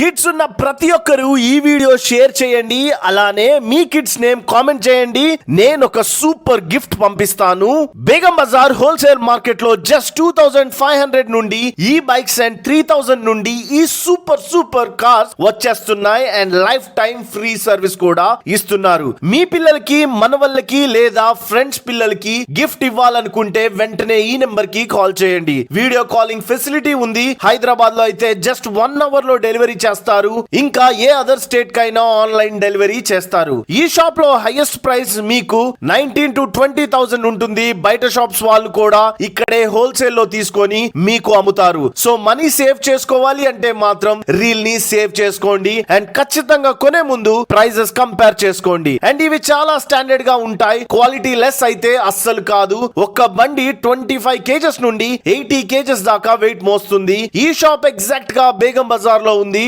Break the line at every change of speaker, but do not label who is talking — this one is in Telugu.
కిడ్స్ ఉన్న ప్రతి ఒక్కరు ఈ వీడియో షేర్ చేయండి. అలానే మీ కిడ్స్ నేమ్ కామెంట్ చేయండి. నేను ఒక సూపర్ గిఫ్ట్ పంపిస్తాను. బేగం బజార్ హోల్సేల్ మార్కెట్ లో జస్ట్ 2500 నుండి ఈ బైక్స్ అండ్ 3000 నుండి ఈ సూపర్ కార్స్ వచ్చేస్తున్నాయి. And life time free service కూడా ఇస్తున్నారు. మీ పిల్లలకి, మనవళ్ళకి లేదా ఫ్రెండ్స్ పిల్లలకి గిఫ్ట్ ఇవ్వాలనుకుంటే వెంటనే ఈ నెంబర్ కి కాల్ చేయండి. వీడియో కాలింగ్ ఫెసిలిటీ ఉంది. హైదరాబాద్ లో అయితే జస్ట్ 1 అవర్ లో డెలివరీ చేస్తారు. ఇంకా ఏ అదర్ స్టేట్ కైనా ఆన్లైన్ డెలివరీ చేస్తారు. ఈ షాప్ లో హైయెస్ట్ ప్రైస్ మీకు 19,000 to 20,000 ఉంటుంది. బయట షాప్స్ వాళ్ళు కూడా ఇక్కడే హోల్సేల్ లో తీసుకొని మీకు అమ్ముతారు. సో మనీ సేవ్ చేసుకోవాలి అంటే మాత్రం రీల్ ని సేవ్ చేసుకోండి. అండ్ ఖచ్చితంగా కొనే ముందు ప్రైజెస్ కంపేర్ చేసుకోండి. అండ్ ఇవి చాలా స్టాండర్డ్ గా ఉంటాయి. క్వాలిటీ లెస్ అయితే అస్సలు కాదు. ఒక్క బండి 25 kgs నుండి 80 kgs దాకా వెయిట్ మోస్తుంది. ఈ షాప్ ఎగ్జాక్ట్ గా బేగం బజార్ లో ఉంది.